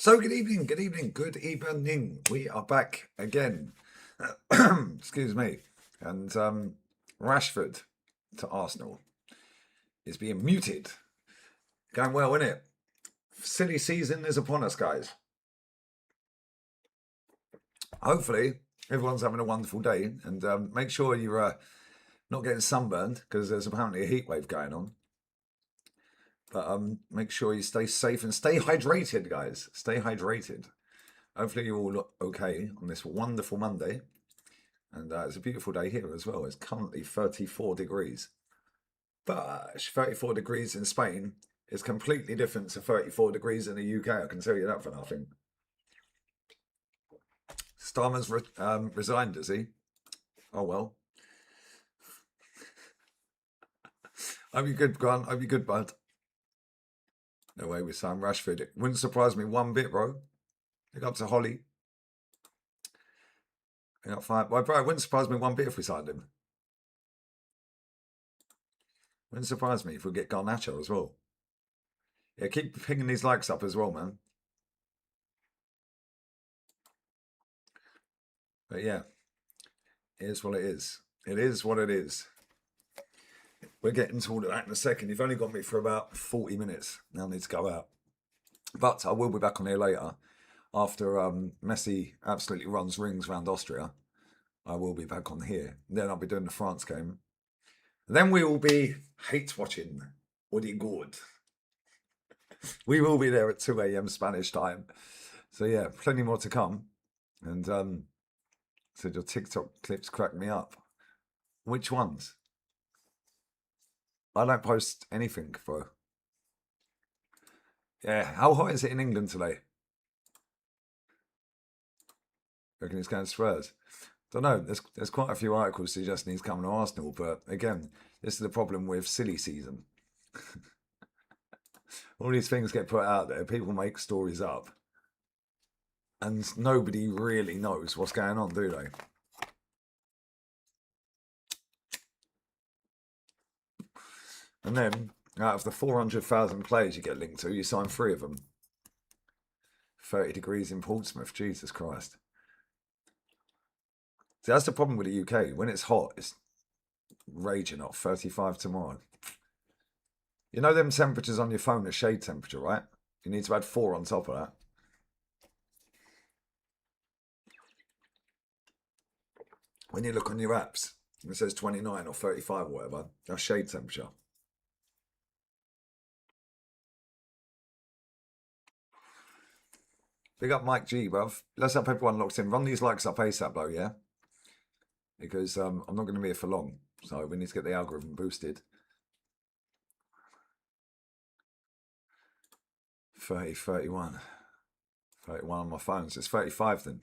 So good evening, good evening, good evening. We are back again. Excuse me. And Rashford to Arsenal is being muted. Going well, isn't it? Silly season is upon us, guys. Hopefully, everyone's having a wonderful day. And make sure you're not getting sunburned because there's apparently a heat wave going on. But make sure you stay safe and stay hydrated, guys. Stay hydrated. Hopefully you all look okay on this wonderful Monday. And it's a beautiful day here as well. It's currently 34 degrees. But 34 degrees in Spain is completely different to 34 degrees in the UK. I can tell you that for nothing. Starmer's resigned, is he? Oh, well. Hope you're good, Grant. Hope you're good, bud. No way with Sam Rashford. It wouldn't surprise me one bit, bro. Look up to Holly. Fine. Well, bro, it wouldn't surprise me one bit if we signed him. Wouldn't surprise me if we get Garnacho as well. Yeah, keep pinging these likes up as well, man. But yeah, it is what it is. It is what it is. We're getting to all of that in a second. You've only got me for about 40 minutes. Now I need to go out. But I will be back on here later. After Messi absolutely runs rings around Austria, I will be back on here. Then I'll be doing the France game. Then we will be hate watching Woody Good. We will be there at 2 a.m. Spanish time. So yeah, plenty more to come. And so your TikTok clips crack me up. Which ones? I don't post anything, bro. Yeah, how hot is it in England today? Reckon it's going to Spurs. Don't know. There's quite a few articles suggesting he's coming to Arsenal, but again, this is the problem with silly season. All these things get put out there. People make stories up, and nobody really knows what's going on, do they? And then, out of the 400,000 players you get linked to, you sign 3 of them. 30 degrees in Portsmouth. Jesus Christ. See, that's the problem with the UK. When it's hot, it's raging hot. 35 tomorrow. You know them temperatures on your phone are shade temperature, right? You need to add 4 on top of that. When you look on your apps, and it says 29 or 35 or whatever, that's shade temperature. Big up Mike G, bruv. Let's have everyone locked in. Run these likes up ASAP, though, yeah? Because I'm not going to be here for long. So we need to get the algorithm boosted. 30, 31. 31 on my phone. So it's 35 then.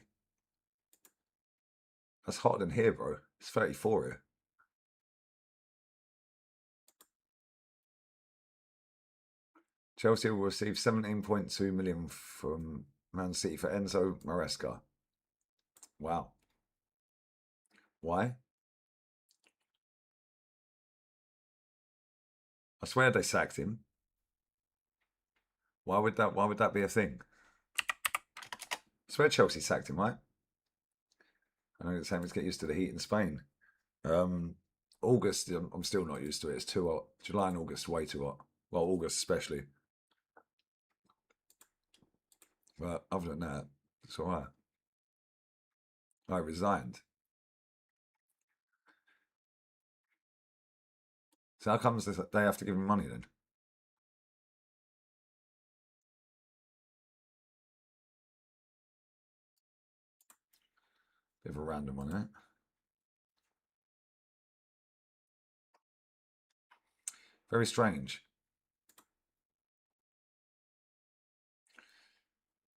That's hotter than here, bro. It's 34 here. Chelsea will receive 17.2 million from Man City for Enzo Maresca. Wow. Why? I swear they sacked him. Why would that be a thing? I swear Chelsea sacked him, right? I know it's having to get used to the heat in Spain. August, I'm still not used to it. It's too hot. July and August, way too hot. Well, August especially. But other than that, it's all right. I resigned. So how comes they have to give him money then? Bit of a random one, isn't it? Very strange.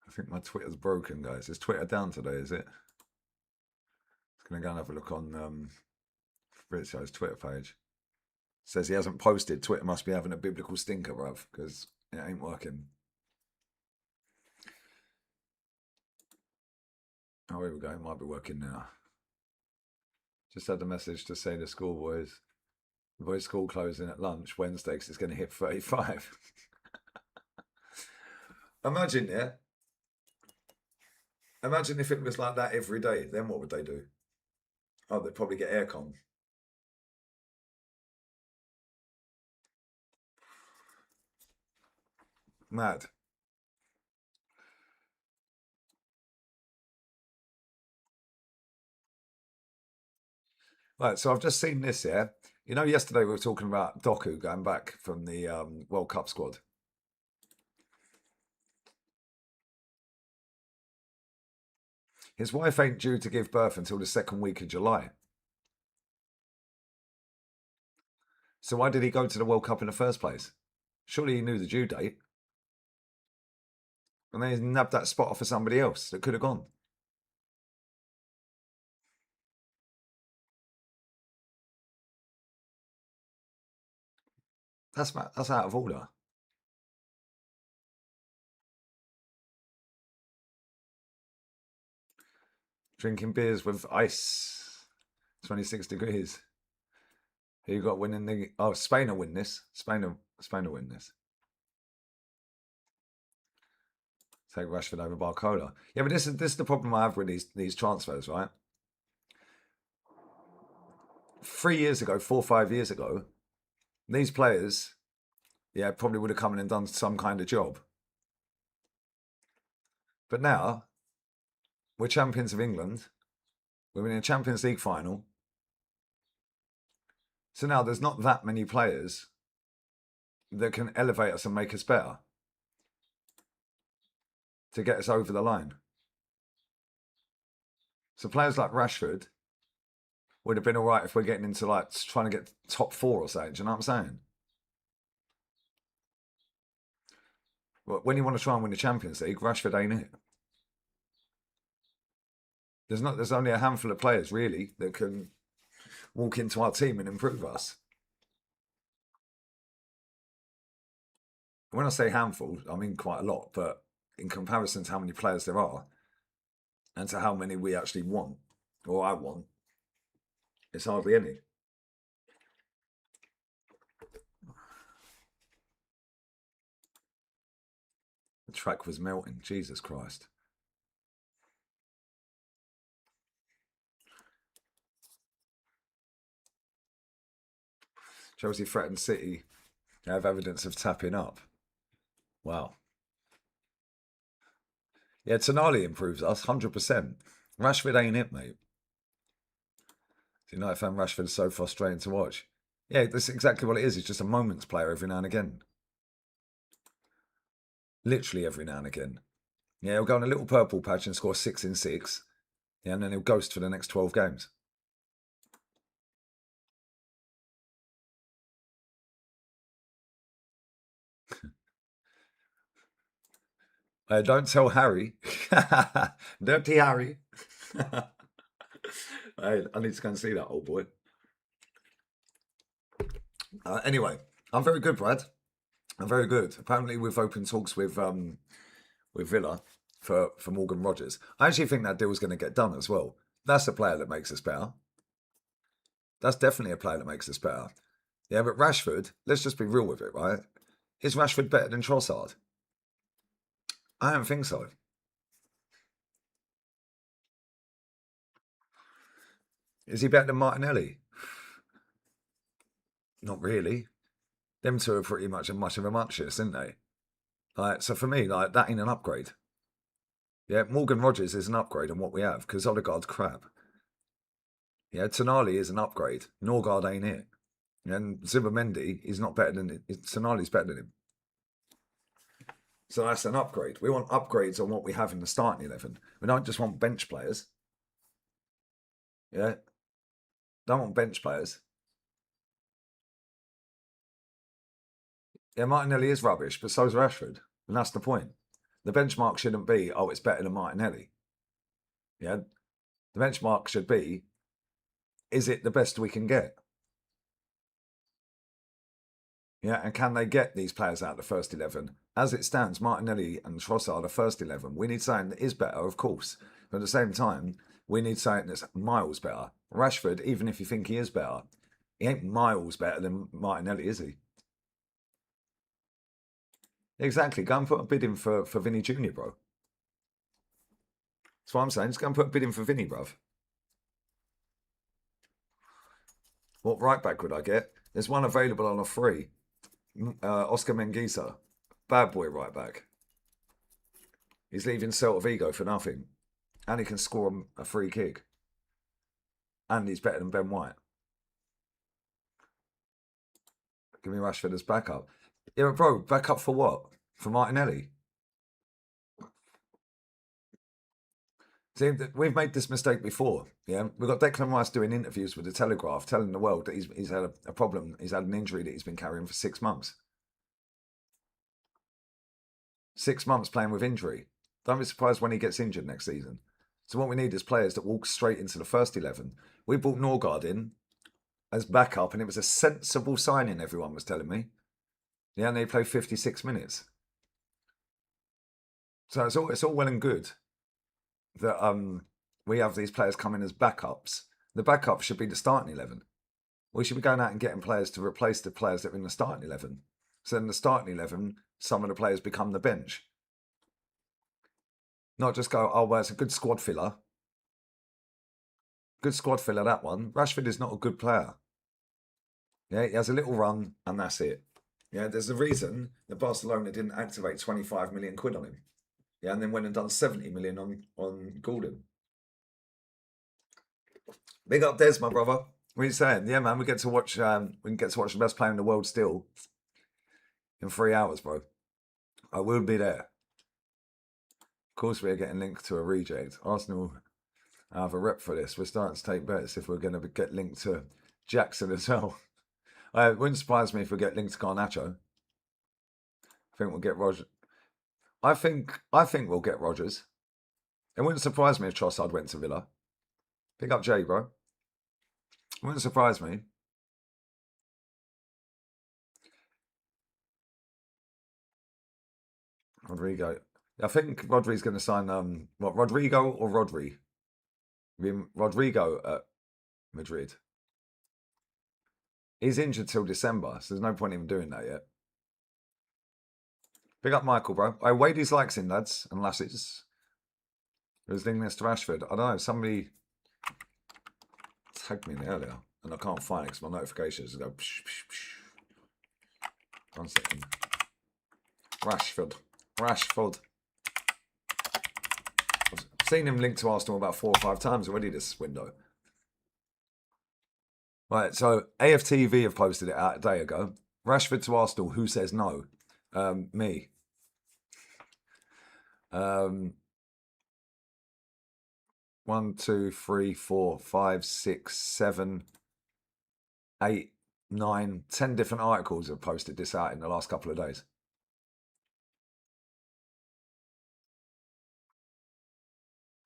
I think my Twitter's broken, guys. Is Twitter down today, is it? It's going to go and have a look on Fabrizio's Twitter page. Says he hasn't posted. Twitter must be having a biblical stinker, bruv, because it ain't working. Oh, here we go. It might be working now. Just had a message to say the schoolboys, the boys' school closing at lunch Wednesday because it's going to hit 35. Imagine, yeah, Imagine if it was like that every day. Then what would they do? Oh, they'd probably get aircon. Mad. Right, so I've just seen this here. You know, yesterday we were talking about Doku going back from the World Cup squad. His wife ain't due to give birth until the second week of July. So why did he go to the World Cup in the first place? Surely he knew the due date. And then he nabbed that spot off for somebody else that could have gone. That's out of order. Drinking beers with ice. 26 degrees. Who you got winning the... Oh, Spain will win this. Spain will win this. Take Rashford over Barcola. Yeah, but this is the problem I have with these transfers, right? 3 years ago, 4 or 5 years ago, these players, yeah, probably would have come in and done some kind of job. But now, we're champions of England. We're in a Champions League final. So now there's not that many players that can elevate us and make us better to get us over the line. So players like Rashford would have been all right if we're getting into like trying to get top four or something. Do you know what I'm saying? But when you want to try and win the Champions League, Rashford ain't it. There's only a handful of players really that can walk into our team and improve us. When I say handful, I mean quite a lot, but in comparison to how many players there are and to how many we actually want, or I want, it's hardly any. The track was melting, Jesus Christ. Chelsea threatened City to have evidence of tapping up. Wow. Yeah, Tonali improves us 100%. Rashford ain't it, mate. United fan Rashford is so frustrating to watch. Yeah, that's exactly what it is. He's just a moments player every now and again. Literally every now and again. Yeah, he'll go on a little purple patch and score 6 in 6. Yeah, and then he'll ghost for the next 12 games. Don't tell Harry. Dirty Harry. Hey, I need to go and see that old boy. Anyway, I'm very good, Brad. I'm very good. Apparently, we've opened talks with Villa for Morgan Rogers. I actually think that deal's going to get done as well. That's a player that makes us better. That's definitely a player that makes us better. Yeah, but Rashford, let's just be real with it, right? Is Rashford better than Trossard? I don't think so. Is he better than Martinelli? Not really. Them two are pretty much of a muchness, isn't they? Like, so for me, like that ain't an upgrade. Yeah, Morgan Rogers is an upgrade on what we have because Odegaard's crap. Yeah, Tonali is an upgrade. Norgard ain't it. And Zimmermendy is not better than Tonali's better than him. So that's an upgrade. We want upgrades on what we have in the starting 11. We don't just want bench players. Yeah, don't want bench players. Yeah, Martinelli is rubbish, but so's Rashford. And that's the point. The benchmark shouldn't be, oh, it's better than Martinelli. Yeah, the benchmark should be, is it the best we can get? Yeah, and can they get these players out of the first 11? As it stands, Martinelli and Trossard are first 11. We need something that is better, of course. But at the same time, we need something that's miles better. Rashford, even if you think he is better, he ain't miles better than Martinelli, is he? Exactly. Go and put a bid in for Vinny Jr., bro. That's what I'm saying. Just go and put a bid in for Vinny, bruv. What right back would I get? There's one available on a free. Oscar Menguisa. Bad boy right back. He's leaving Celta Vigo for nothing. And he can score a free kick. And he's better than Ben White. Give me Rashford as backup. Yeah, bro, backup for what? For Martinelli? See, we've made this mistake before. Yeah, we've got Declan Rice doing interviews with the Telegraph, telling the world that he's had a problem. He's had an injury that he's been carrying for 6 months. 6 months playing with injury. Don't be surprised when he gets injured next season. So what we need is players that walk straight into the first 11. We brought Norgard in as backup, and it was a sensible signing. Everyone was telling me. Yeah, and they played 56 minutes. So it's all well and good that we have these players coming as backups. The backup should be the starting 11. We should be going out and getting players to replace the players that are in the starting 11. So in the starting 11, some of the players become the bench. Not just go, oh, well, it's a good squad filler. Good squad filler, that one. Rashford is not a good player. Yeah, he has a little run and that's it. Yeah, there's a reason that Barcelona didn't activate 25 million quid on him. Yeah, and then went and done 70 million on Gordon. Big up Des, my brother. What are you saying? Yeah, man, we get to watch the best player in the world still in 3 hours, bro. I will be there. Of course, we're getting linked to a reject. Arsenal have a rep for this. We're starting to take bets if we're going to get linked to Jackson as well. It wouldn't surprise me if we get linked to Garnacho. I think we'll get Roger. I think we'll get Rodgers. It wouldn't surprise me if Trossard went to Villa. Pick up Jay, bro. It wouldn't surprise me. Rodrigo. I think Rodri's going to sign, Rodrigo or Rodri? Rodrigo at Madrid. He's injured till December, so there's no point in doing that yet. Pick up Michael, bro. I weighed his likes in, lads and lasses. Who's linking this to Rashford? I don't know. Somebody tagged me in earlier, and I can't find it because my notifications go. Psh, psh, psh. 1 second. Rashford. I've seen him linked to Arsenal about 4 or 5 times already this window. Right, so AFTV have posted it out a day ago. Rashford to Arsenal. Who says no? Me. 1, 2, 3, 4, 5, 6, 7, 8, 9, 10 different articles have posted this out in the last couple of days.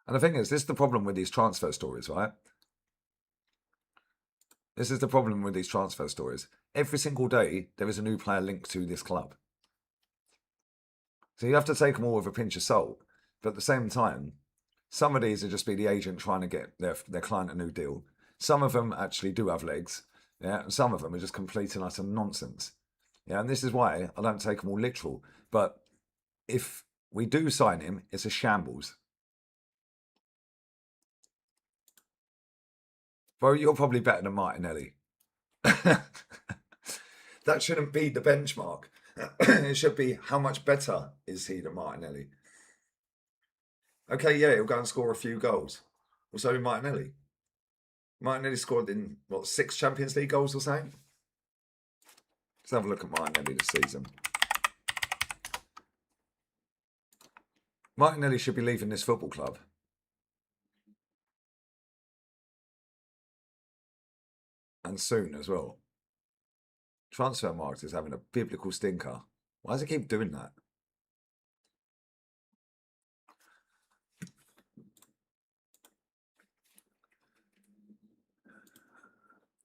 And the thing is, this is the problem with these transfer stories, right? This is the problem with these transfer stories. Every single day, there is a new player linked to this club. So you have to take them all with a pinch of salt. But at the same time, some of these are just be the agent trying to get their client a new deal. Some of them actually do have legs. Yeah, and some of them are just complete and utter nonsense. Yeah, and this is why I don't take them all literal. But if we do sign him, it's a shambles. Bro, you're probably better than Martinelli. That shouldn't be the benchmark. It should be how much better is he than Martinelli. Okay, yeah, he'll go and score a few goals. Well, so did Martinelli. Martinelli scored in, 6 Champions League goals or something? Let's have a look at Martinelli this season. Martinelli should be leaving this football club. And soon as well. Transfer market is having a biblical stinker. Why does it keep doing that?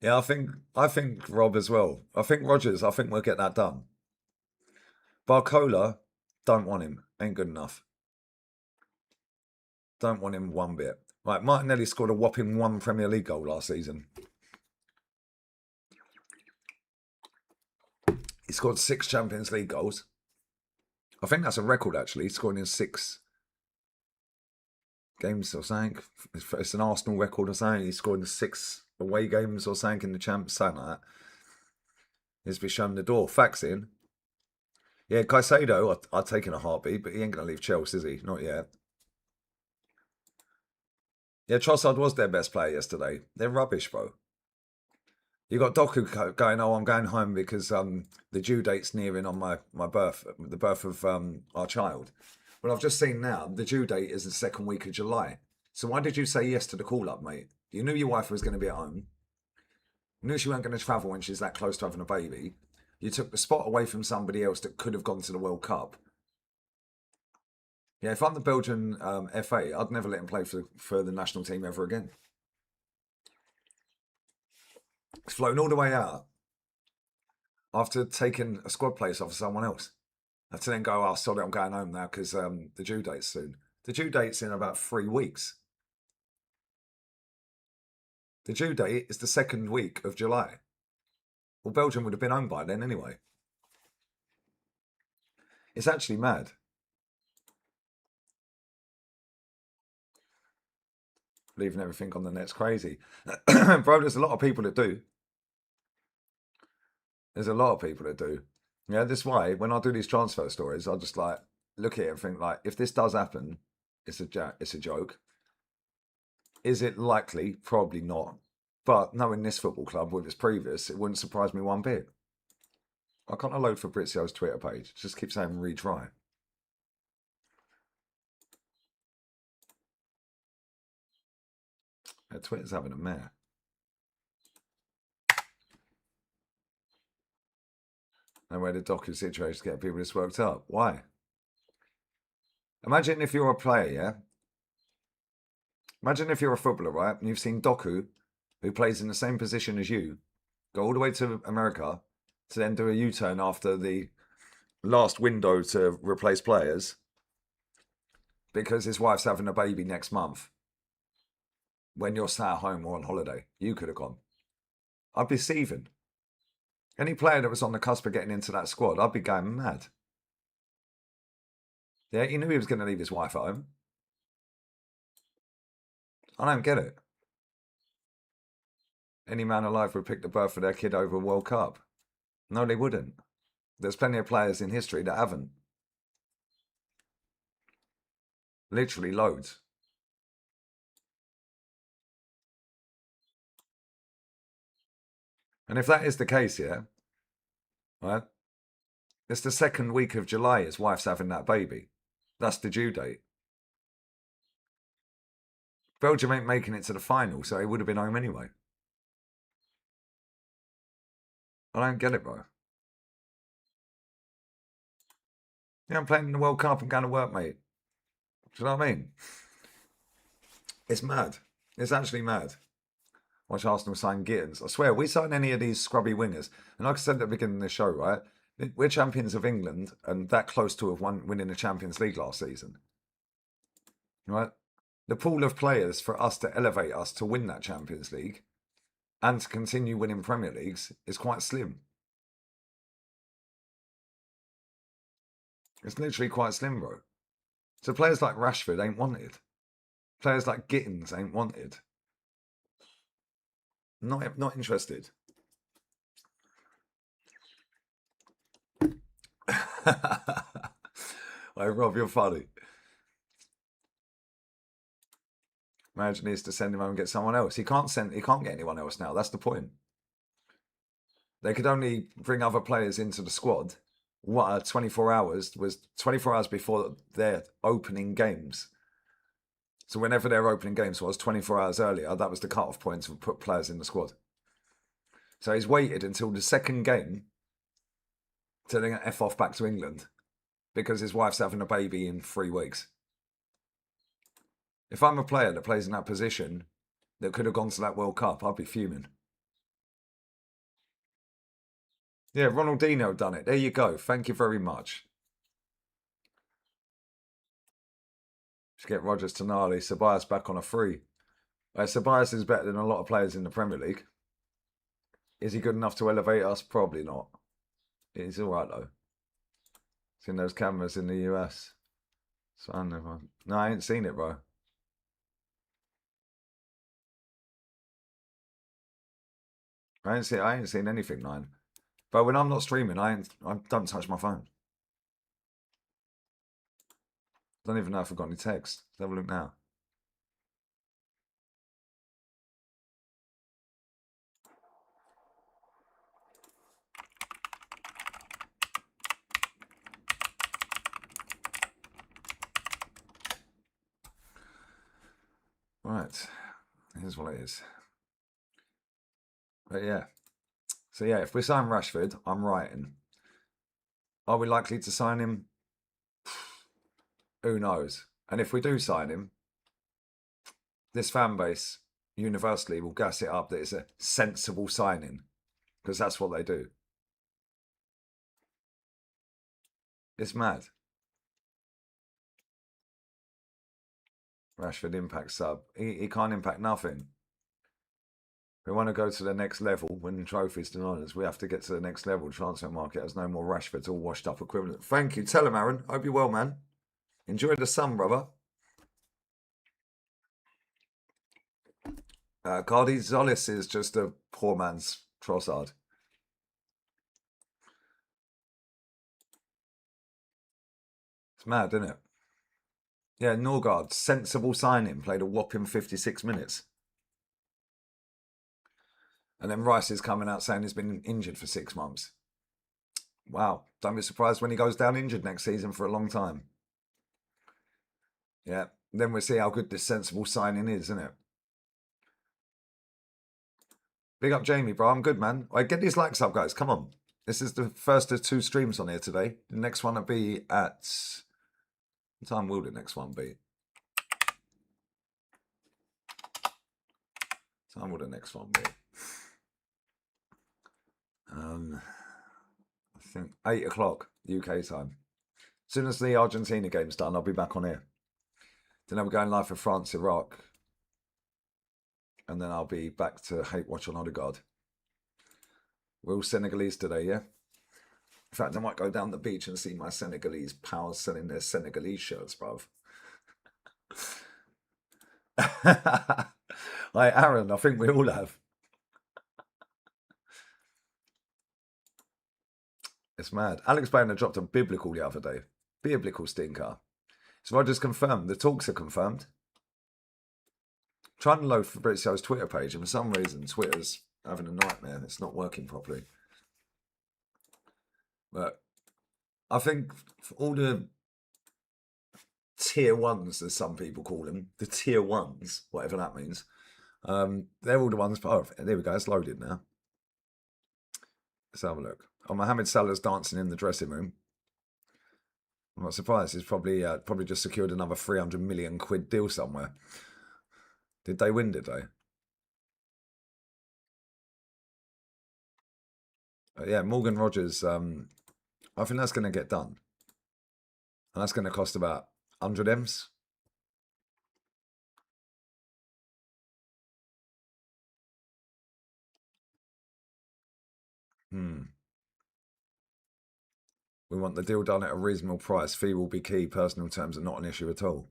Yeah, I think Rob as well. I think Rodgers, I think we'll get that done. Barcola, don't want him. Ain't good enough. Don't want him one bit. Right, Martinelli scored a whopping 1 Premier League goal last season. He scored 6 Champions League goals. I think that's a record, actually, scoring in 6 games or something. It's an Arsenal record or something. He scored in 6 away games or something in the Champions, something like that. He's been shown the door. Facts in. Yeah, Caicedo, I'd take in a heartbeat, but he ain't going to leave Chelsea, is he? Not yet. Yeah, Trossard was their best player yesterday. They're rubbish, bro. You got Doku going, oh, I'm going home because the due date's nearing on my birth, the birth of our child. Well, I've just seen now, the due date is the 2nd week of July. So why did you say yes to the call-up, mate? You knew your wife was going to be at home. You knew she weren't going to travel when she's that close to having a baby. You took the spot away from somebody else that could have gone to the World Cup. Yeah, if I'm the Belgian FA, I'd never let him play for the national team ever again. He's flown all the way out after taking a squad place off of someone else. And to then go, oh, sorry, I'm going home now because the due date's soon. The due date's in about 3 weeks. The due date is the 2nd week of July. Well, Belgium would have been home by then anyway. It's actually mad. Leaving everything on the net's crazy. Bro, there's a lot of people that do. There's a lot of people that do. Yeah, this is why when I do these transfer stories, I just like look at it and think like, if this does happen, it's a joke. Is it likely? Probably not. But knowing this football club with its previous, it wouldn't surprise me one bit. I can't load Fabrizio's Twitter page. Just keep saying retry. Yeah, Twitter's having a mare. And where the Doku situation get people this worked up. Why? Imagine if you're a player, yeah? Imagine if you're a footballer, right? And you've seen Doku, who plays in the same position as you, go all the way to America to then do a U-turn after the last window to replace players because his wife's having a baby next month. When you're sat at home or on holiday, you could have gone. I'd be seething. Any player that was on the cusp of getting into that squad, I'd be going mad. Yeah, he knew he was going to leave his wife at home. I don't get it. Any man alive would pick the birth of their kid over a World Cup. No, they wouldn't. There's plenty of players in history that haven't. Literally loads. And if that is the case, yeah, right? It's the 2nd week of July his wife's having that baby. That's the due date. Belgium ain't making it to the final, so he would have been home anyway. I don't get it, bro. Yeah, I'm playing in the World Cup. I'm going to work, mate. Do you know what I mean? It's mad. It's actually mad. Watch Arsenal sign Gittins. I swear, we sign any of these scrubby wingers. And like I said at the beginning of the show, right? We're champions of England and that close to winning the Champions League last season. Right? The pool of players for us to elevate us to win that Champions League and to continue winning Premier Leagues is quite slim. It's literally quite slim, bro. So players like Rashford ain't wanted. Players like Gittins ain't wanted. Not interested. Hey, Rob, you're funny. Imagine he needs to send him home and get someone else. He can't get anyone else now. That's the point. They could only bring other players into the squad. 24 hours was 24 hours before their opening games. So whenever their opening games was 24 hours earlier, that was the cut-off point to put players in the squad. So he's waited until the 2nd game to then F off back to England because his wife's having a baby in 3 weeks. If I'm a player that plays in that position that could have gone to that World Cup, I'd be fuming. Yeah, Ronaldinho done it. There you go. Thank you very much. Just get Rogers Tonali, Ceballos back on a free. Ceballos is better than a lot of players in the Premier League. Is he good enough to elevate us? Probably not. He's all right though. Seen those cameras in the US. So I don't know. No, I ain't seen it, bro. I ain't seen anything, 9. But when I'm not streaming, I don't touch my phone. Don't even know if I've got any text. Let's have a look now. Right. Here's what it is. But yeah. So yeah, if we sign Rashford, I'm writing. Are we likely to sign him? Who knows? And if we do sign him, this fan base universally will gas it up that it's a sensible signing, because that's what they do. It's mad. Rashford impact sub. He can't impact nothing. We want to go to the next level, win trophies to honours. We have to get to the next level. Transfer market has no more Rashfords, all washed up equivalent. Thank you. Tell him, Aaron. Hope you're well, man. Enjoy the sun, brother. Cardi Zolis is just a poor man's Trossard. It's mad, isn't it? Yeah, Norgard, sensible signing, played a whopping 56 minutes. And then Rice is coming out saying he's been injured for 6 months. Wow. Don't be surprised when he goes down injured next season for a long time. Yeah. Then we'll see how good this sensible signing is, isn't it? Big up Jamie, bro. I'm good, man. Right, get these likes up, guys. Come on. This is the first of 2 streams on here today. The next one will be at... What time will the next one be? What time will the next one be? I think 8 o'clock UK time. As soon as the Argentina game's done, I'll be back on here. Then we're going live for France, Iraq. And then I'll be back to Hate Watch on Odegaard. We're all Senegalese today, yeah? In fact, I might go down the beach and see my Senegalese pals selling their Senegalese shirts, bruv. Like Aaron, I think we all have. It's mad. Alex Boehner dropped a biblical the other day. Biblical stinker. So I just confirmed. The talks are confirmed. Trying to load Fabrizio's Twitter page, and for some reason, Twitter's having a nightmare. It's not working properly. But I think for all the tier 1s, as some people call them, the tier 1s, whatever that means, they're all the ones. Oh, there we go. It's loaded now. Let's have a look. Oh, Mohamed Salah's dancing in the dressing room. I'm not surprised. He's probably just secured another 300 million quid deal somewhere. Did they win, did they? Yeah, Morgan Rogers, I think that's going to get done. And that's going to cost about 100 M's. We want the deal done at a reasonable price. Fee will be key. Personal terms are not an issue at all.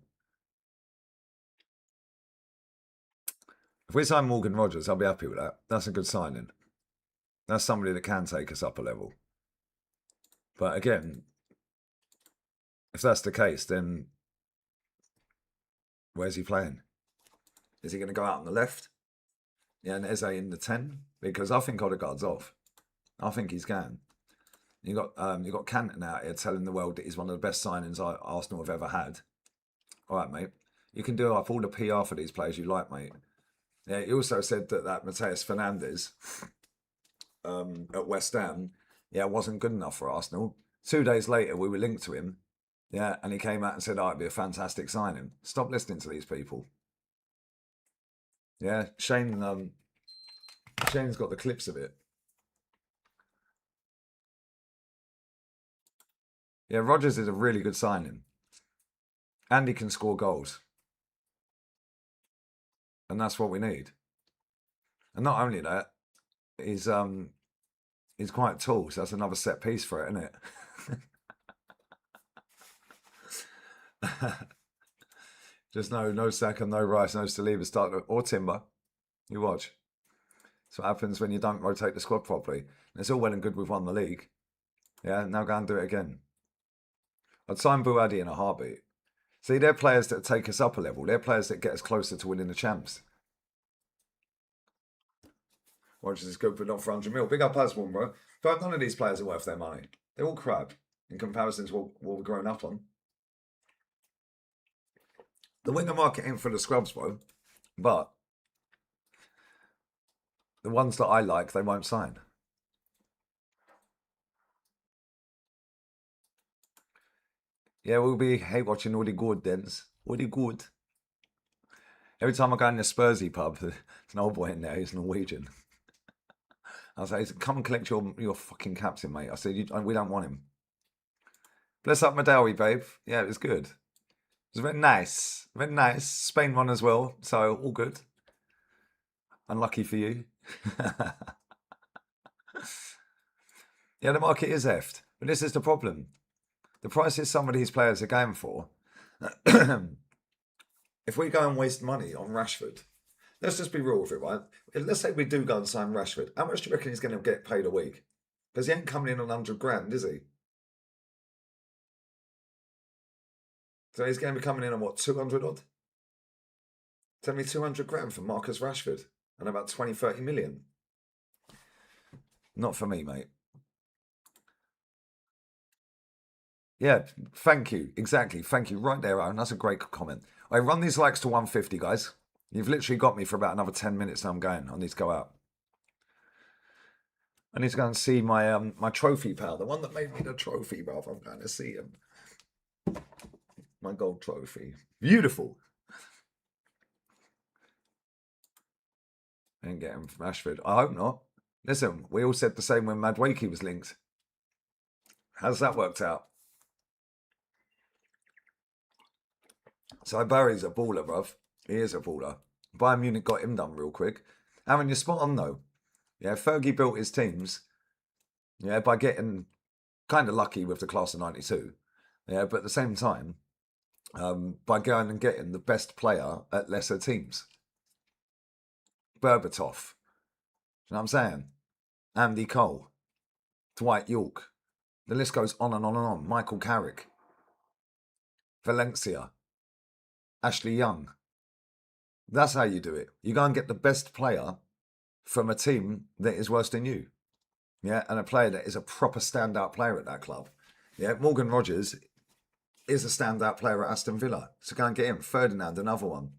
If we sign Morgan Rogers, I'll be happy with that. That's a good signing. That's somebody that can take us up a level. But again, if that's the case, then where's he playing? Is he going to go out on the left? Yeah, and Eze in the 10? Because I think Odegaard's off. I think he's gone. You got Canton out here telling the world that he's one of the best signings Arsenal have ever had. All right, mate. You can do up all the PR for these players you like, mate. Yeah, he also said that Mateus Fernandes at West Ham, wasn't good enough for Arsenal. 2 days later, we were linked to him. Yeah, and he came out and said, it'd be a fantastic signing. Stop listening to these people. Yeah, Shane's got the clips of it. Yeah, Rodgers is a really good signing. And he can score goals. And that's what we need. And not only that, he's quite tall, so that's another set piece for it, isn't it? Just no Saka, no Rice, no Saliba starting or Timber. You watch. That's what happens when you don't rotate the squad properly. And it's all well and good we've won the league. Yeah, now go and do it again. I'd sign Buadi in a heartbeat. See, they're players that take us up a level. They're players that get us closer to winning the champs. Watch this good, but not for 100 mil. Big up Aswan, bro. But none of these players are worth their money. They're all crap in comparison to what we've grown up on. The winger market ain't for the scrubs, bro. But the ones that I like, they won't sign. Yeah, we'll be hate watching all the good dens. All the good. Every time I go in the Spursy pub, there's an old boy in there who's Norwegian. I say, come and collect your fucking captain, mate. I said, we don't want him. Bless up Madawi, babe. Yeah, it was good. It was very nice. Very nice. Spain won as well, so all good. Unlucky for you. Yeah, the market is effed. But this is the problem. The prices some of these players are going for. If we go and waste money on Rashford, let's just be real with it, right? Let's say we do go and sign Rashford. How much do you reckon he's going to get paid a week? Because he ain't coming in on 100 grand, is he? So he's going to be coming in on what, 200 odd? Tell me 200 grand for Marcus Rashford and about 20, 30 million. Not for me, mate. Yeah, thank you. Exactly. Thank you. Right there, Aaron. That's a great comment. I run these likes to 150, guys. You've literally got me for about another 10 minutes and I'm going. I need to go out. I need to go and see my my trophy pal, the one that made me the trophy, bruv. I'm going to see him. My gold trophy. Beautiful. And get him from Rashford. I hope not. Listen, we all said the same when Madueke was linked. How's that worked out? So Barry's a baller, bruv. He is a baller. Bayern Munich got him done real quick. Aaron, you're spot on, though. Yeah, Fergie built his teams, yeah, by getting kind of lucky with the class of 92. Yeah, but at the same time, by going and getting the best player at lesser teams. Berbatov. You know what I'm saying? Andy Cole. Dwight York. The list goes on and on and on. Michael Carrick. Valencia. Ashley Young. That's how you do it. You go and get the best player from a team that is worse than you. Yeah, and a player that is a proper standout player at that club. Yeah, Morgan Rogers is a standout player at Aston Villa. So go and get him. Ferdinand, another one.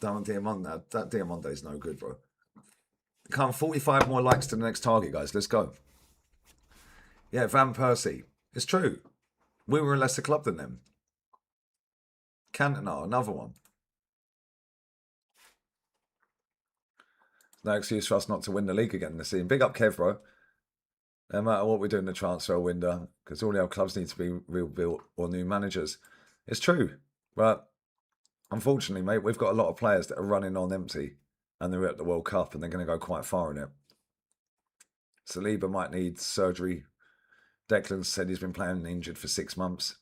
Damn Diamond, that Diamond is no good, bro. Come 45 more likes to the next target, guys. Let's go. Yeah, Van Persie. It's true. We were a lesser club than them. Cantona, another one. No excuse for us not to win the league again this season. Big up Kev, bro. No matter what we do in the transfer window, because all our clubs need to be rebuilt or new managers. It's true. But unfortunately, mate, we've got a lot of players that are running on empty and they're at the World Cup and they're going to go quite far in it. Saliba might need surgery. Declan said he's been playing injured for 6 months.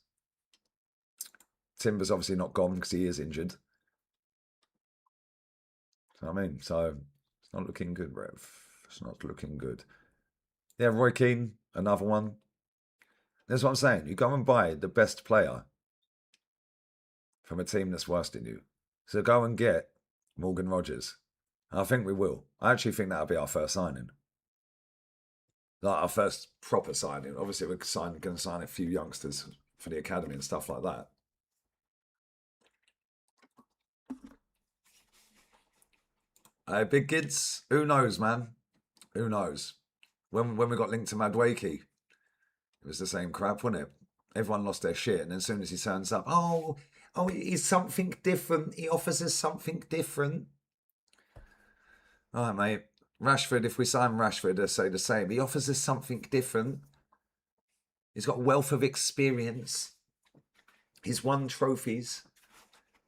Timber's obviously not gone because he is injured. You know what I mean? So it's not looking good, Rev. It's not looking good. Yeah, Roy Keane, another one. That's what I'm saying. You go and buy the best player from a team that's worse than you. So go and get Morgan Rogers. I think we will. I actually think that'll be our first signing. Like our first proper signing. Obviously, we're going to sign a few youngsters for the academy and stuff like that. Big kids, who knows, man? Who knows? When we got linked to Madueke, it was the same crap, wasn't it? Everyone lost their shit, and as soon as he turns up, oh, he's something different. He offers us something different. All right, mate. Rashford, if we sign Rashford, I say the same. He offers us something different. He's got a wealth of experience. He's won trophies.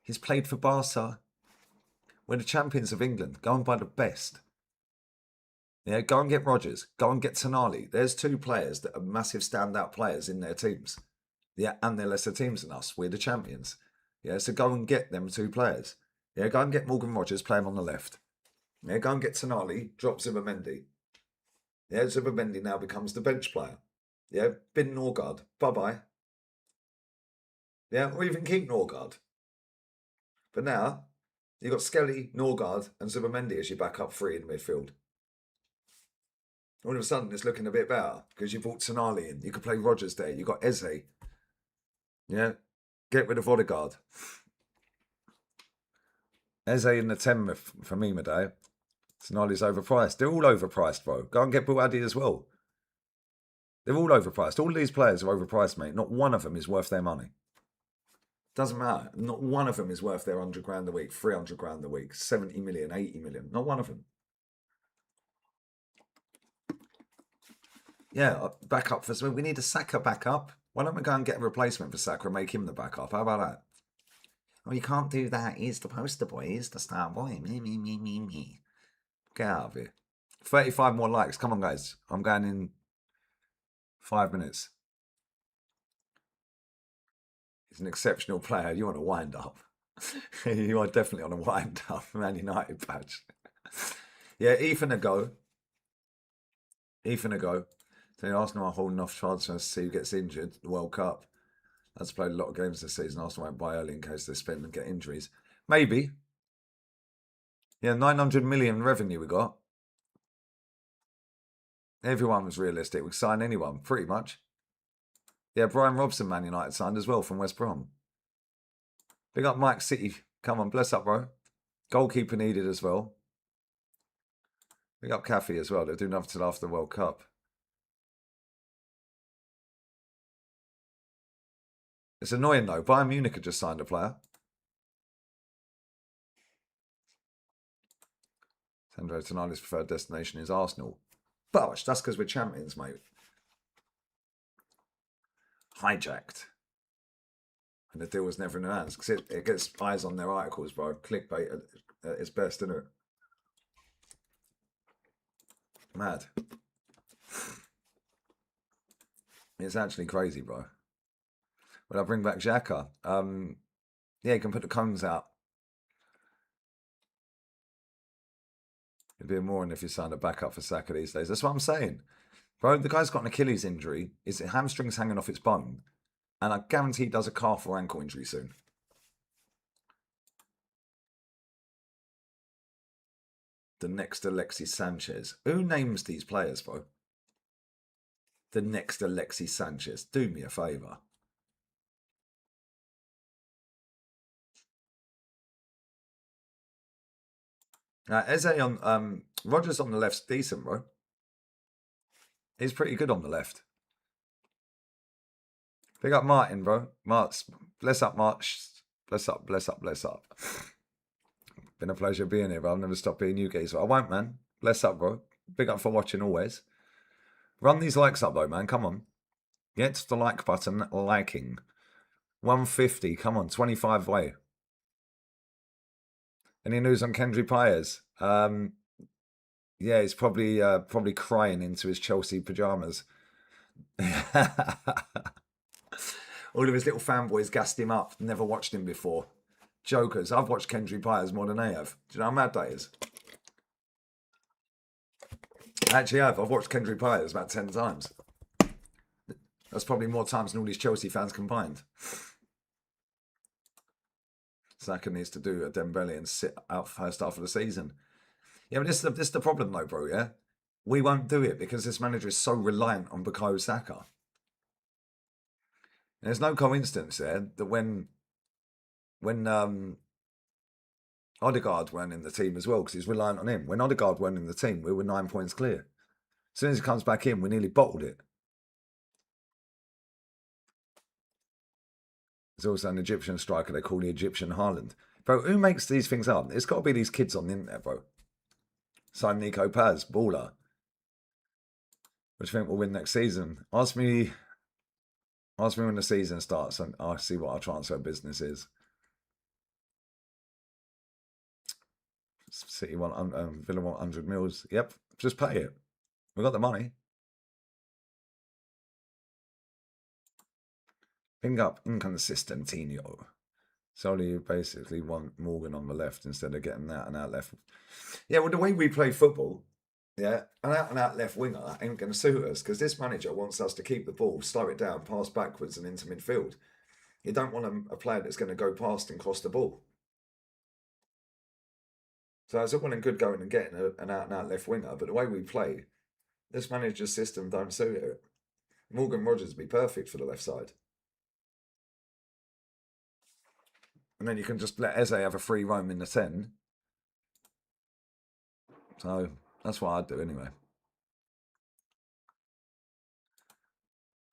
He's played for Barca. We're the champions of England. Go and buy the best. Yeah, go and get Rodgers. Go and get Tonali. There's 2 players that are massive standout players in their teams. Yeah, and they're lesser teams than us. We're the champions. Yeah, so go and get them 2 players. Yeah, go and get Morgan Rogers playing on the left. Yeah, go and get Tonali, drop Zubimendi. Yeah, Zubimendi now becomes the bench player. Yeah, bin Norgard, bye-bye. Yeah, or even keep Norgard. But now, you've got Skelly, Norgard, and Zubimendi as your backup three in midfield. All of a sudden, it's looking a bit better because you brought Tonali in. You could play Rodgers there. You got Eze. Yeah, get rid of Odegaard. Eze in the 10 for me, Madeo. Tonali's overpriced. They're all overpriced, bro. Go and get Buadi as well. They're all overpriced. All these players are overpriced, mate. Not one of them is worth their money. Doesn't matter. Not one of them is worth their 100 grand a week, 300 grand a week, 70 million, 80 million. Not one of them. Yeah, backup for we need a Saka backup. Why don't we go and get a replacement for Saka and make him the backup? How about that? Oh, you can't do that. He's the poster boy. He's the star boy. Me. Get out of here. 35 more likes. Come on, guys. I'm going in 5 minutes. He's an exceptional player. You want to wind up. You are definitely on a wind up. Man United badge. Yeah, Ethan a go. So Arsenal are holding off transfers to see who gets injured. The World Cup. That's played a lot of games this season. Arsenal won't buy early in case they spend and get injuries. Maybe. Yeah, 900 million revenue we got. Everyone was realistic. We could sign anyone, pretty much. Yeah, Brian Robson, Man United signed as well from West Brom. Big up Mike City. Come on, bless up, bro. Goalkeeper needed as well. Big up Caffey as well. They'll do nothing till after the World Cup. It's annoying though. Bayern Munich had just signed a player. Sandro Tonali's preferred destination is Arsenal. Bosh, that's because we're champions, mate. Hijacked. And the deal was never in their hands. Because it gets eyes on their articles, bro. Clickbait at its best, isn't it? Mad. It's actually crazy, bro. When I bring back Xhaka, yeah, you can put the cones out. It'd be more than if you signed a backup for Saka these days. That's what I'm saying. Bro, the guy's got an Achilles injury. His hamstring's hanging off its bone. And I guarantee he does a calf or ankle injury soon. The next Alexis Sanchez. Who names these players, bro? The next Alexis Sanchez. Do me a favour. Eze on Rodgers on the left's decent, bro. He's pretty good on the left. Big up Martin, bro. Marts, bless up, March. Bless up. Been a pleasure being here, bro. I'll never stop being you guys. I won't, man. Bless up, bro. Big up for watching always. Run these likes up, though, man. Come on. Get to the like button, liking. 150. Come on, 25 way. Any news on Kendry Pyers? Yeah, he's probably crying into his Chelsea pajamas. All of his little fanboys gassed him up. Never watched him before. Jokers. I've watched Kendry Pyers more than they have. Do you know how mad that is? I actually have. I've watched Kendry Pyers about 10 times. That's probably more times than all these Chelsea fans combined. Saka needs to do a Dembele and sit out first half of the season. Yeah, but this is the problem though, bro, yeah? We won't do it because this manager is so reliant on Bukayo Saka. And there's no coincidence there that when Odegaard weren't in the team as well, because he's reliant on him. When Odegaard weren't in the team, we were 9 points clear. As soon as he comes back in, we nearly bottled it. There's also an Egyptian striker they call the Egyptian Haaland. Bro, who makes these things up? It's got to be these kids on the internet, bro. Sign Nico Paz, baller. Which I think will win next season. Ask me when the season starts and I'll see what our transfer business is. City want Villa want 100 mils. Yep, just pay it. We got the money. Bring up Inconsistentino. Solely you basically want Morgan on the left instead of getting that and out left. Yeah, well, the way we play football, yeah, an out and out left winger ain't going to suit us because this manager wants us to keep the ball, slow it down, pass backwards and into midfield. You don't want a player that's going to go past and cross the ball. So it's all well and good going and getting an out and out left winger, but the way we play, this manager's system don't suit it. Morgan Rogers would be perfect for the left side. And then you can just let Eze have a free roam in the 10. So that's what I'd do anyway.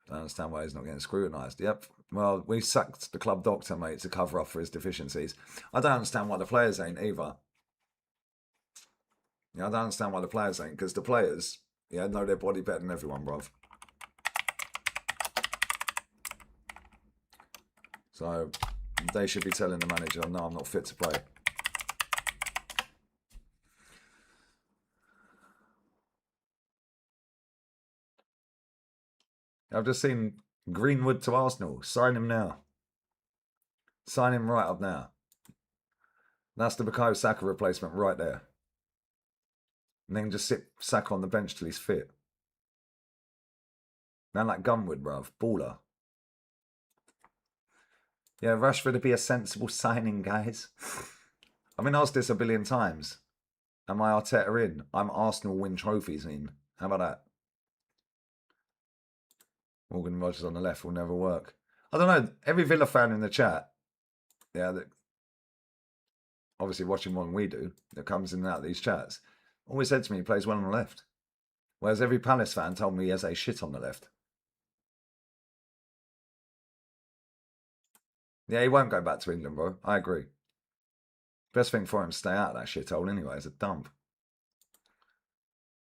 I don't understand why he's not getting scrutinised. Yep. Well, we sacked the club doctor, mate, to cover up for his deficiencies. I don't understand why the players ain't either. Yeah, I don't understand why the players ain't, because the players, yeah, know their body better than everyone, bruv. So they should be telling the manager, no, I'm not fit to play. I've just seen Greenwood to Arsenal. Sign him now. Sign him right up now. That's the Bukayo Saka replacement right there. And then just sit Saka on the bench till he's fit. Man like Gunwood, bruv. Baller. Yeah, Rashford would be a sensible signing, guys. I've been asked this a billion times. Am I Arteta in? I'm Arsenal win trophies in. How about that? Morgan Rogers on the left will never work. I don't know. Every Villa fan in the chat, yeah, that obviously watching more than we do, that comes in and out of these chats, always said to me he plays well on the left. Whereas every Palace fan told me he has a shit on the left. Yeah, he won't go back to England, bro. I agree. Best thing for him to stay out of that shithole anyway. It's a dump.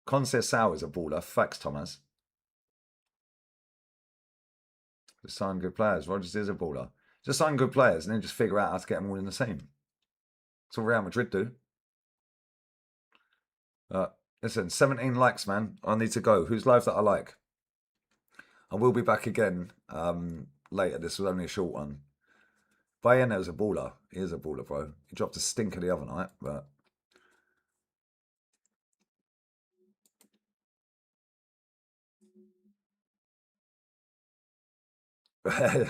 Conceição is a baller. Facts, Thomas. Just sign good players. Rogers is a baller. Just sign good players and then just figure out how to get them all in the team. That's what Real Madrid do. Listen, 17 likes, man. I need to go. Who's live that I like? I will be back again later. This was only a short one. Bayern's a baller. He is a baller, bro. He dropped a stinker the other night, but...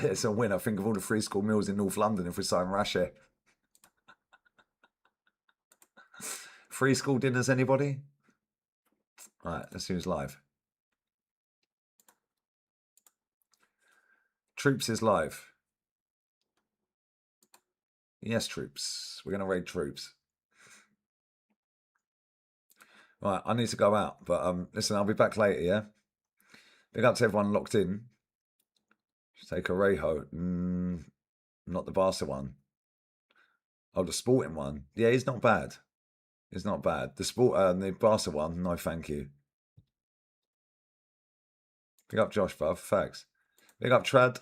it's a win. I think of all the free school meals in North London if we sign Rashford. Free school dinners, anybody? All right, let's see who's live. Troops is live. Yes, Troops. We're going to raid Troops. Right, I need to go out, but listen, I'll be back later, yeah? Big up to everyone locked in. Just take a Reho. Not the Barca one. Oh, the Sporting one. Yeah, he's not bad. He's not bad. The Barca one, no thank you. Big up Josh, bruv. Facts. Big up Trad.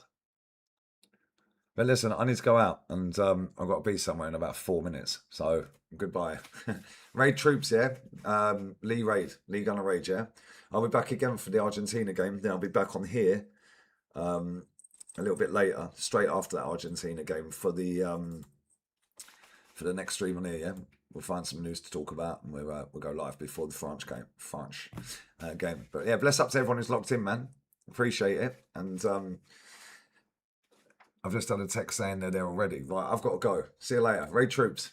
But listen, I need to go out and I've got to be somewhere in about 4 minutes. So goodbye. Raid Troops, yeah? Lee Gunner Raid, yeah? I'll be back again for the Argentina game. Then I'll be back on here a little bit later, straight after that Argentina game for the next stream on here, yeah? We'll find some news to talk about and we'll go live before the French game. But yeah, bless up to everyone who's locked in, man. Appreciate it. And I've just done a text saying they're there already. Right, I've got to go. See you later. Raid Troops.